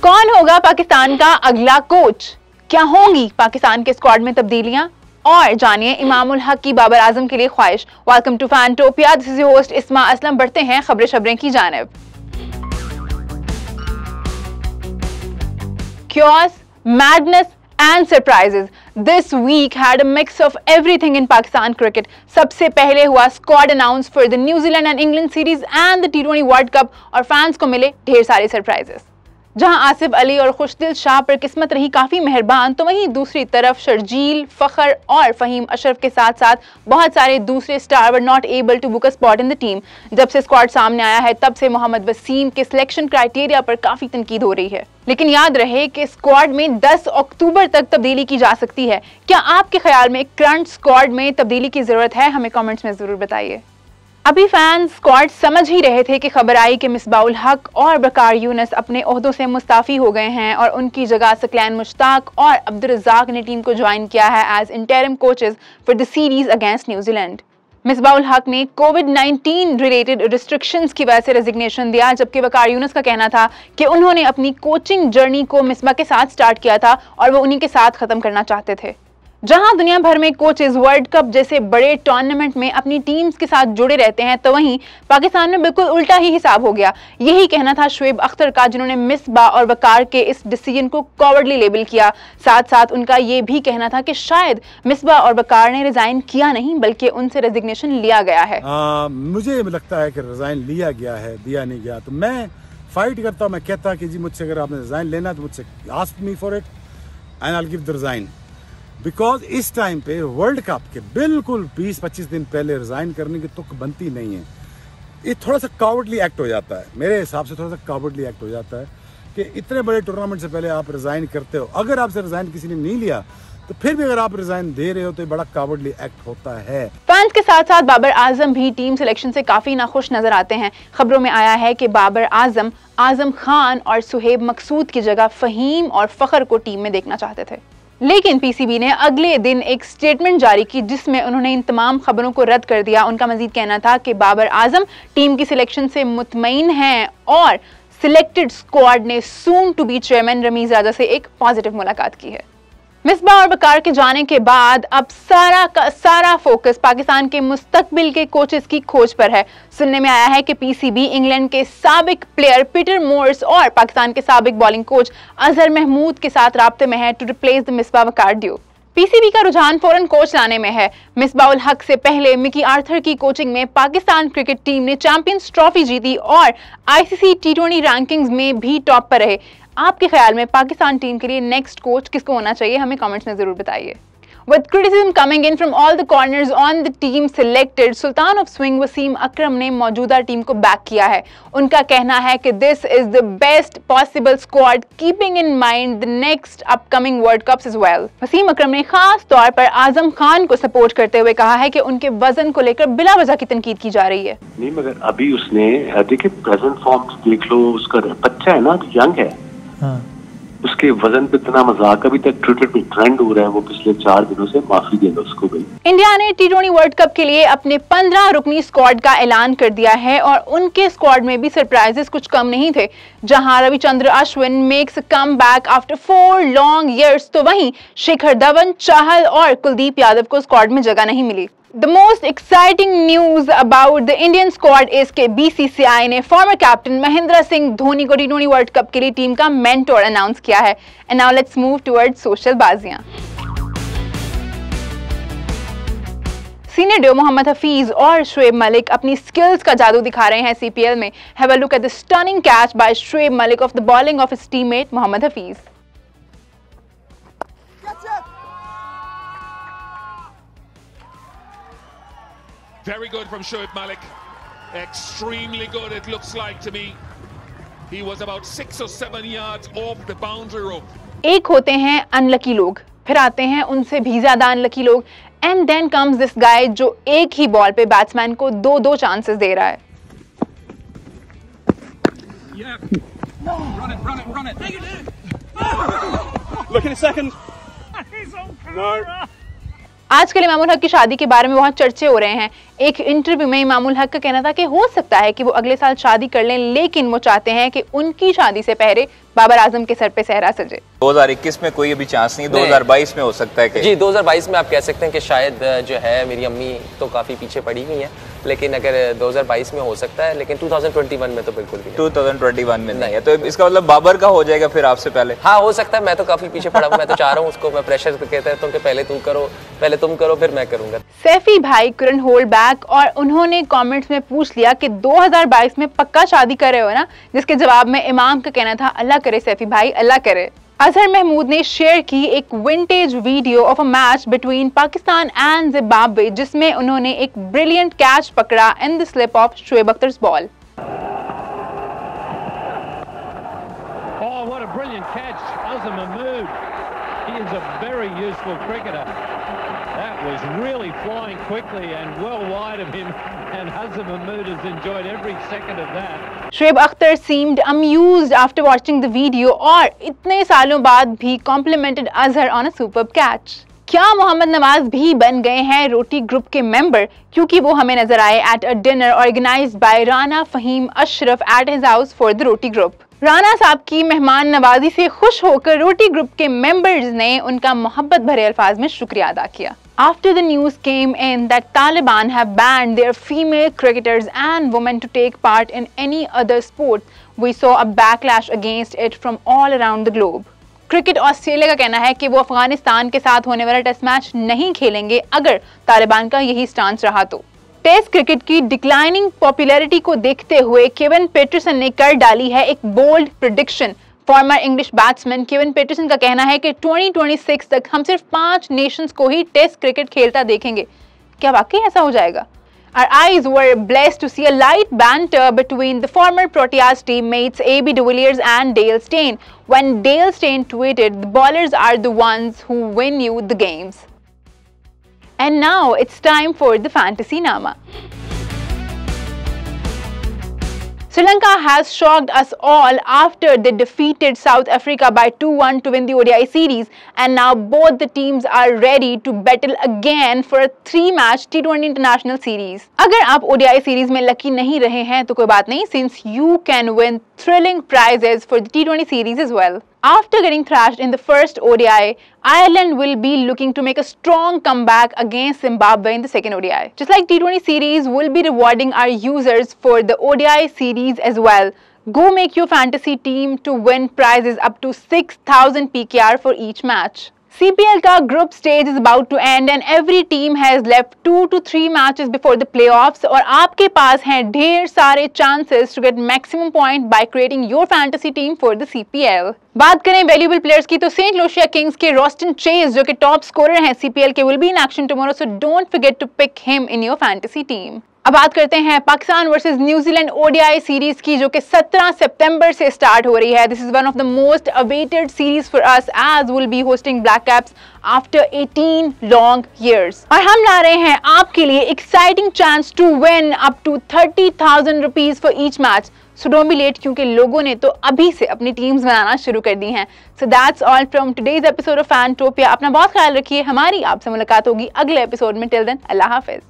कौन होगा पाकिस्तान का अगला कोच? क्या होंगी पाकिस्तान के स्क्वाड में तब्दीलियां? और जानिए इमामुल हक की बाबर आजम के लिए ख्वाहिश। Welcome to Fantopia, this is your host Isma Aslam. बढ़ते हैं खबरें शबरें की जानिब। Chaos, madness and surprises. This week had a mix of everything in Pakistan cricket. सबसे पहले हुआ squad announce for the New Zealand and England series and the T20 world cup और fans को मिले ढेर सारे सरप्राइजेस। जहां आसिफ अली और खुशदिल शाह पर किस्मत रही काफी मेहरबान, तो वहीं दूसरी तरफ शर्जील, फखर और फहीम अशरफ के साथ साथ बहुत सारे दूसरे star were not able to book a spot in the team. जब से स्क्वाड सामने आया है तब से मोहम्मद वसीम के सिलेक्शन क्राइटेरिया पर काफी तनकीद हो रही है, लेकिन याद रहे कि स्क्वाड में 10 अक्टूबर तक तब्दीली की जा सकती है। क्या आपके ख्याल में करंट स्क्वाड में तब्दीली की जरूरत है? हमें कमेंट्स में जरूर बताइए। अभी फैंस स्क्वाड समझ ही रहे थे कि खबर आई कि मिसबाउल हक और बकार यूनुस अपने ओहदों से मुस्ताफी हो गए हैं और उनकी जगह सकलैन मुश्ताक और अब्दुल रज़ाक ने टीम को ज्वाइन किया है as interim coaches for the series against New Zealand. Misbah ul Haq ने कोविड-19 रिलेटेड रिस्ट्रिक्शंस की वजह से रेजिग्नेशन दिया, जबकि बकार यूनुस का कहना था कि उन्होंने अपनी कोचिंग जर्नी को मिसबा के साथ स्टार्ट किया था और वो उन्हीं के साथ खत्म करना चाहते थे। जहां दुनिया भर में कोचेस वर्ल्ड कप जैसे बड़े टूर्नामेंट में अपनी टीम्स के साथ जुड़े रहते हैं, तो वहीं पाकिस्तान में बिल्कुल उल्टा ही हिसाब हो गया। यही कहना था शुएब अख्तर का, जिन्होंने मिसबा और वकार के इस डिसीजन को कॉवर्डली लेबल किया। साथ साथ उनका ये भी कहना था कि शायद मिसबा और वकार ने रिजाइन किया नहीं बल्कि उनसे रेजिग्नेशन लिया गया है। मुझे लगता है कि रिजाइन लिया गया है, दिया नहीं गया। तो मैं फाइट करता हूँ, मैं कहता कि जी मुझसे अगर आपने रिजाइन लेना तो मुझसे ask me for it and I will give the resign. Because इस टाइम पे वर्ल्ड कप के बिल्कुल 20-25 दिन पहले रिजाइन करने की तुक बनती नहीं है। ये थोड़ा सा कावर्डली एक्ट हो जाता है, मेरे हिसाब से थोड़ा सा कावर्डली एक्ट हो जाता है कि इतने बड़े टूर्नामेंट से पहले आप रिजाइन करते हो। अगर आपसे रिजाइन किसी ने नहीं लिया तो फिर भी अगर आप रिजाइन दे रहे हो तो ये बड़ा कावर्डली एक्ट होता है। फैंस के साथ साथ बाबर आजम भी टीम सिलेक्शन से काफी नाखुश नजर आते हैं। खबरों में आया है कि बाबर आजम, आजम खान और सुहेब मकसूद की जगह फहीम और फखर को टीम में देखना चाहते थे, लेकिन पीसीबी ने अगले दिन एक स्टेटमेंट जारी की जिसमें उन्होंने इन तमाम खबरों को रद्द कर दिया। उनका मजीद कहना था कि बाबर आजम टीम की सिलेक्शन से मुतमईन हैं और सिलेक्टेड स्क्वाड ने soon to be chairman Ramiz Raja से एक पॉजिटिव मुलाकात की है। मिसबा और बकार के जाने के बाद अब सारा का सारा फोकस पाकिस्तान के मुस्तकबिल के कोचेस की खोज पर है। सुनने में आया है कि पीसीबी इंग्लैंड के साबिक प्लेयर पीटर मोर्स और पाकिस्तान के साबिक बॉलिंग कोच अजहर महमूद के साथ राब्ते में है to replace the Misbah Waqar duo. PCB का रुझान फौरन कोच लाने में है। मिसबाउल हक से पहले मिकी आर्थर की कोचिंग में पाकिस्तान क्रिकेट टीम ने चैंपियंस ट्रॉफी जीती और आईसीसी T20 रैंकिंग्स में भी टॉप पर रहे। आपके ख्याल में पाकिस्तान टीम के लिए नेक्स्ट कोच किसको होना चाहिए? हमें कमेंट्स में जरूर बताइए। With criticism coming in from all the corners on the team selected, sultan of swing Wasim Akram ने मौजूदा टीम को बैक किया है। उनका कहना है कि this is the best possible squad keeping in mind the next upcoming World Cups as well। Wasim Akram ने खास तौर पर आजम खान को सपोर्ट करते हुए कहा है कि उनके वजन को लेकर बिला वजह की तनकीद की जा रही है। नहीं, मगर अभी उसने देखिए प्रेजेंट फॉर्म देख लो, उसका बच्चा है ना, यंग है। हाँ। उसके वजन पे इतना मजाक अभी तक ट्विटर पे ट्रेंड हो रहा है, वो पिछले 4 दिनों से। माफी दे दो उसको भाई। इंडिया ने T20 वर्ल्ड कप के लिए अपने 15 रुकनी स्क्वाड का ऐलान कर दिया है और उनके स्क्वाड में भी सरप्राइजेस कुछ कम नहीं थे। जहां Ravichandra Ashwin makes a comeback after 4 long years, तो वहीं शिखर धवन, चाहल और कुलदीप यादव को स्क्वाड में जगह नहीं मिली। The most exciting news about the Indian squad is कि BCCI ने फॉर्मर कैप्टन महेंद्र सिंह धोनी को T20 वर्ल्ड कप के लिए टीम का मेंटोर अनाउंस किया है। And now let's move towards social बाजियां। सीनियर डो मोहम्मद हफीज और शुएब मलिक अपनी स्किल्स का जादू दिखा रहे हैं CPL में। Have a look at the stunning catch by Shoaib Malik of the bowling of his teammate Mohammad Hafeez. Very good from Shoaib Malik. Extremely good, it looks like to me. He was about 6 or 7 yards off the boundary rope. एक होते हैं unlucky लोग, फिर आते हैं उनसे भी ज्यादा अनलकी लोग, and then comes this guy जो एक ही बॉल पे बैट्समैन को 2 चांसेस दे रहा है। No. Run it. Take it. Look in a second. He's on camera. No. आजकल इमामुल हक की शादी के बारे में बहुत चर्चे हो रहे हैं। एक इंटरव्यू में इमामुल हक का कहना था कि हो सकता है कि वो अगले साल शादी कर लें, लेकिन वो चाहते हैं कि उनकी शादी से पहले बाबर आजम के सर पे सहरा सजे। 2021 में कोई अभी चांस नहीं, 2022 में हो सकता है कि जी 2022 में आप कह सकते हैं कि शायद जो है मेरी अम्मी तो काफ़ी पीछे पड़ी हुई हैं, लेकिन अगर 2022 में हो सकता है, लेकिन 2021 में तो बिल्कुल भी 2021 में नहीं है। तो इसका मतलब बाबर का हो जाएगा फिर आपसे पहले? हाँ हो सकता है, मैं तो काफ़ी पीछे पड़ा हूँ। मैं तो चाह रहा हूँ उसको, मैं प्रेशर कहता है तो पहले तू करो, पहले तुम करो फिर मैं करूँगा। सैफी भाई couldn't hold back और उन्होंने कमेंट्स में पूछ लिया कि 2022 में पक्का शादी कर रहे हो ना, जिसके जवाब में इमाम का कहना था अल्लाह करे सैफी भाई, अल्लाह करे। अजहर महमूद ने शेयर की एक vintage video of a match between Pakistan and Zimbabwe, जिसमें उन्होंने एक ब्रिलियंट कैच पकड़ा in the slip of Shoaib Akhtar's ball. Oh, what a brilliant catch, Azhar Mahmood. He is a very useful cricketer. That was really flying quickly and well wide of him, and Azhar Mahmood has enjoyed every second of that. Shoaib Akhtar seemed amused after watching the video और इतने सालों बाद भी complimented Azhar on a superb catch। क्या मोहम्मद नवाज भी बन गए हैं रोटी ग्रुप के मेंबर, क्योंकि वो हमें नजर आए at a dinner organised by Rana Faheem Ashraf at his house for the Roti group. Rana साहब की मेहमान नवाजी से खुश होकर रोटी ग्रुप के मेंबर्स ने उनका मोहब्बत भरे अल्फाज में शुक्रिया अदा किया। After the news came in that Taliban have banned their female cricketers and women to take part in any other sport, we saw a backlash against it from all around the globe. Cricket Australia का कहना है कि वो अफगानिस्तान के साथ होने वाला test match नहीं खेलेंगे अगर तालिबान का यही स्टांस रहा तो। टेस्ट क्रिकेट की डिक्लाइनिंग पॉपुलैरिटी को देखते हुए केविन पीटरसन ने कर डाली है एक bold prediction. Former English batsman Kevin Pietersen का कहना है कि 2026 तक हम सिर्फ 5 नेशंस को ही टेस्ट क्रिकेट खेलता देखेंगे। क्या वाकई ऐसा हो जाएगा? Our eyes were blessed to see a light banter between the former Proteas teammates AB de Villiers and Dale Steyn, when Dale Steyn tweeted, "The bowlers are the ones who win you the games." And now it's time for the Fantasy Nama. Sri Lanka has shocked us all after they defeated South Africa by 2-1 to win the ODI series, and now both the teams are ready to battle again for a 3-match T20 international series. अगर आप ODI series में lucky नहीं रहे हैं तो कोई बात नहीं, since you can win thrilling prizes for the T20 series as well. After getting thrashed in the first ODI, Ireland will be looking to make a strong comeback against Zimbabwe in the second ODI. Just like T20 series, we'll be rewarding our users for the ODI series as well. Go make your fantasy team to win prizes up to 6,000 PKR for each match. CPL का group stage is about to end and every team has left 2 to 3 matches before the playoffs और आपके पास हैं ढेर सारे chances to get maximum point by creating your fantasy team for the CPL. बात करें valuable players की तो Saint Lucia Kings के रॉस्टन चेज जो कि टॉप स्कोरर हैं CPL के will be in action tomorrow, so don't forget to pick him in your fantasy team. अब बात करते हैं Pakistan versus New Zealand ODI series की, जो कि 17 सितंबर से स्टार्ट हो रही है। This is one of the most awaited series for us as will be hosting Black Caps after 18 long years. और हम ला रहे हैं आपके लिए exciting chance to win up to 30,000 rupees for each match. So don't be late, क्योंकि लोगों ने तो अभी से अपनी टीम्स बनाना शुरू कर दी हैं। So that's all from today's episode of Fantopia. अपना बहुत ख्याल रखिए, हमारी आपसे मुलाकात होगी अगले एपिसोड में। टिल देन अल्लाह हाफिज।